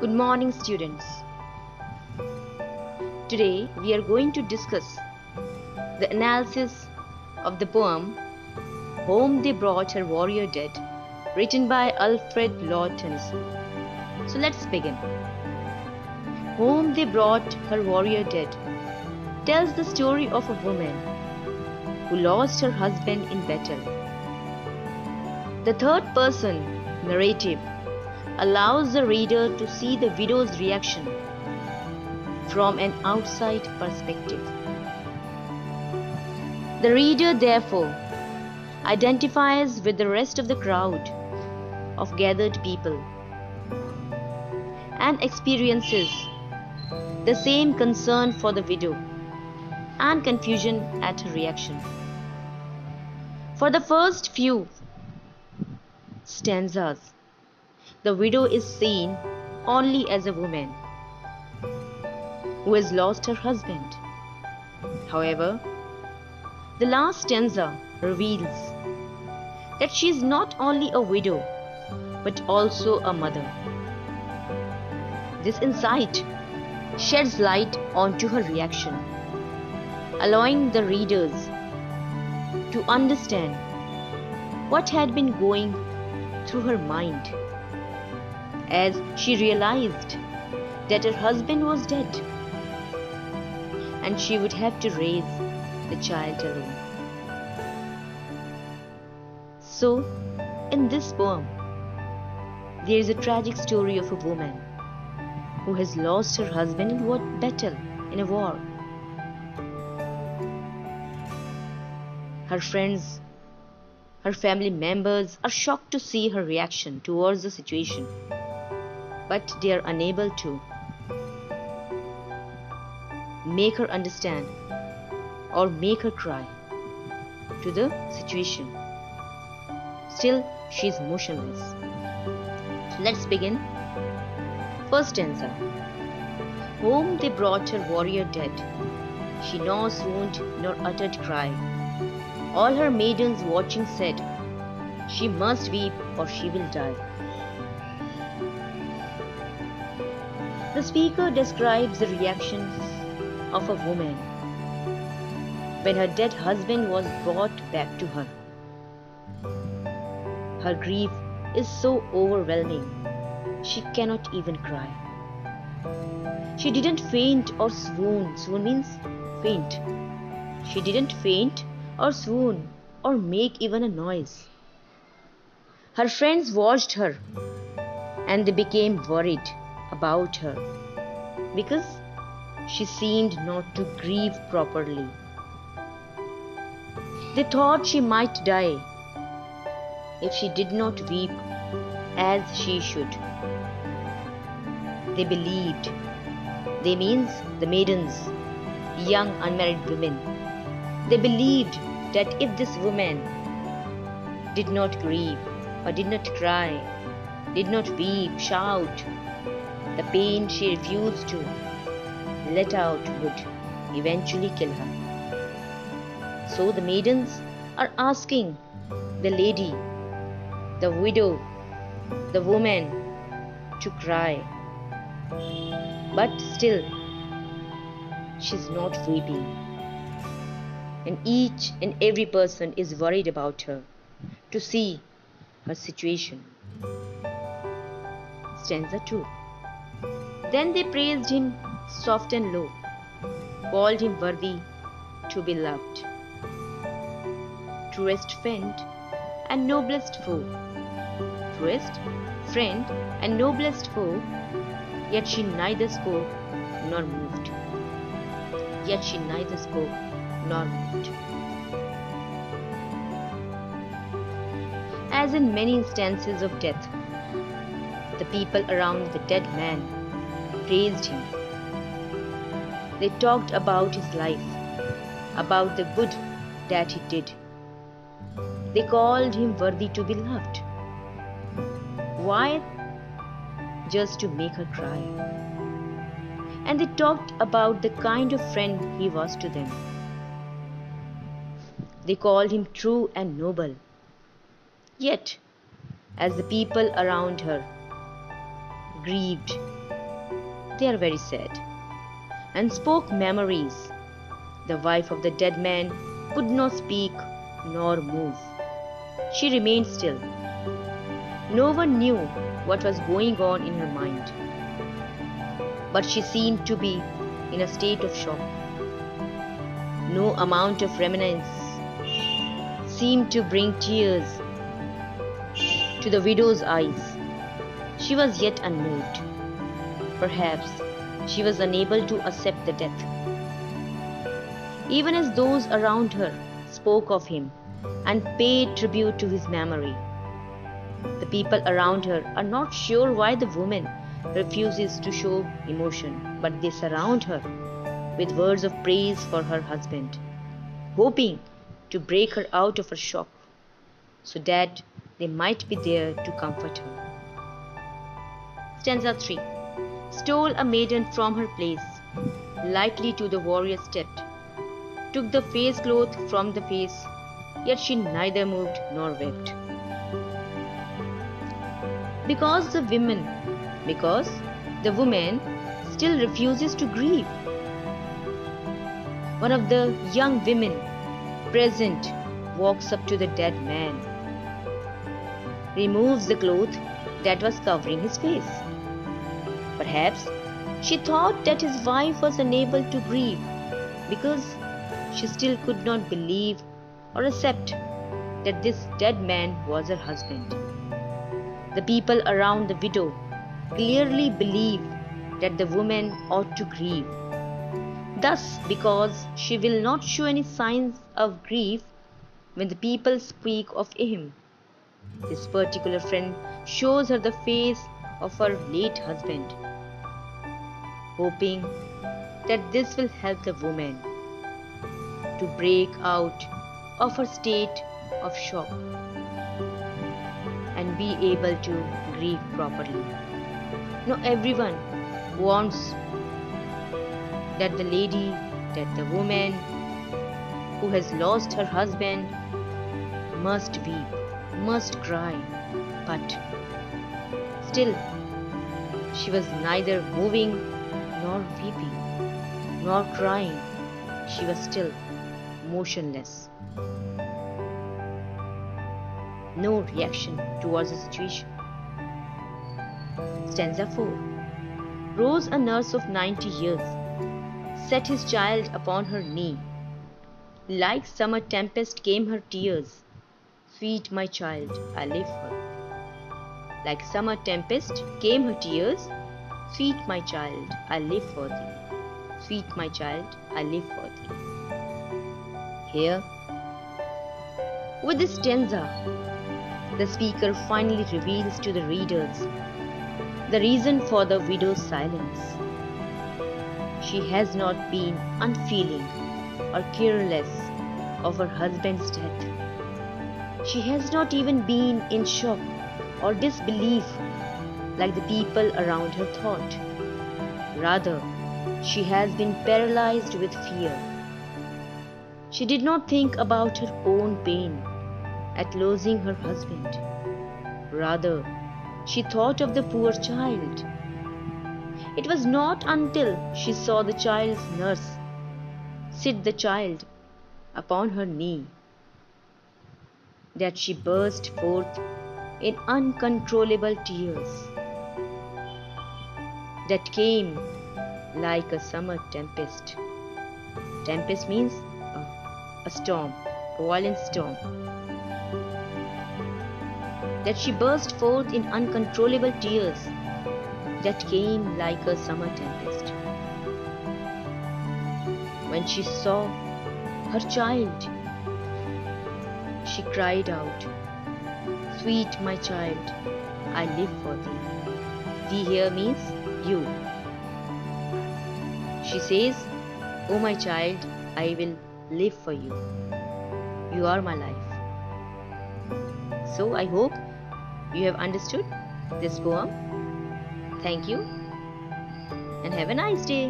Good morning, students. Today we are going to discuss the analysis of the poem Home They Brought Her Warrior Dead, written by Alfred Lord Tennyson. So let's begin. Home They Brought Her Warrior Dead tells the story of a woman who lost her husband in battle. The third person narrative allows the reader to see the widow's reaction from an outside perspective. The reader, therefore, identifies with the rest of the crowd of gathered people and experiences the same concern for the widow and confusion at her reaction. For the first few stanzas, the widow is seen only as a woman who has lost her husband. However, the last stanza reveals that she is not only a widow but also a mother. This insight sheds light onto her reaction, allowing the readers to understand what had been going through her mind as she realized that her husband was dead and she would have to raise the child alone. So, in this poem, there is a tragic story of a woman who has lost her husband in battle, in a war. Her friends, her family members are shocked to see her reaction towards the situation, but they are unable to make her understand or make her cry to the situation. Still, she is motionless. So let's begin. First stanza. Home they brought her warrior dead. She nor swooned nor uttered cry. All her maidens watching said, she must weep or she will die. The speaker describes the reactions of a woman when her dead husband was brought back to her. Her grief is so overwhelming, she cannot even cry. She didn't faint or swoon. Swoon means faint. She didn't faint or swoon or make even a noise. Her friends watched her and they became worried about her because she seemed not to grieve properly. They thought she might die if she did not weep as she should. They believed, they means the maidens, young unmarried women, they believed that if this woman did not grieve or did not cry, did not weep, shout, the pain she refused to let out would eventually kill her. So the maidens are asking the lady, the widow, the woman to cry. But still, she's not weeping. And each and every person is worried about her to see her situation. Stanza 2. Then they praised him soft and low, called him worthy to be loved. Truest friend and noblest foe. Truest friend and noblest foe, yet she neither spoke nor moved. Yet she neither spoke nor moved. As in many instances of death, the people around the dead man praised him. They talked about his life, about the good that he did. They called him worthy to be loved. Why? Just to make her cry. And they talked about the kind of friend he was to them. They called him true and noble. Yet, as the people around her grieved they are very sad, and spoke memories. The wife of the dead man could not speak nor move. She remained still. No one knew what was going on in her mind, but she seemed to be in a state of shock. No amount of reminiscence seemed to bring tears to the widow's eyes. She was yet unmoved. Perhaps she was unable to accept the death. Even as those around her spoke of him and paid tribute to his memory, the people around her are not sure why the woman refuses to show emotion, but they surround her with words of praise for her husband, hoping to break her out of her shock so that they might be there to comfort her. Stanza 3. Stole a maiden from her place, lightly to the warrior stepped, took the face cloth from the face, yet she neither moved nor wept. Because the woman still refuses to grieve. One of the young women present walks up to the dead man, removes the cloth that was covering his face. Perhaps she thought that his wife was unable to grieve because she still could not believe or accept that this dead man was her husband. The people around the widow clearly believe that the woman ought to grieve. Thus, because she will not show any signs of grief when the people speak of him, this particular friend shows her the face of her late husband, hoping that this will help the woman to break out of her state of shock and be able to grieve properly. Now everyone wants that the woman who has lost her husband must weep, must cry, but still she was neither moving nor weeping nor crying. She was still motionless. No reaction towards the situation. Stanza 4. Rose a nurse of 90 years, set his child upon her knee. Like summer tempest came her tears. Sweet my child, I live for thee. Like summer tempest came her tears. Sweet my child, I live for thee. Sweet my child, I live for thee. Here, with this stanza, the speaker finally reveals to the readers the reason for the widow's silence. She has not been unfeeling or careless of her husband's death. She has not even been in shock or disbelief like the people around her thought. Rather, she has been paralyzed with fear. She did not think about her own pain at losing her husband. Rather, she thought of the poor child. It was not until she saw the child's nurse sit the child upon her knee that she burst forth in uncontrollable tears that came like a summer tempest. Tempest means a storm, a violent storm. That she burst forth in uncontrollable tears that came like a summer tempest. When she saw her child, she cried out, "Sweet my child, I live for thee." Thee here means you. She says, "Oh my child, I will live for you. You are my life." So I hope you have understood this poem. Thank you and have a nice day.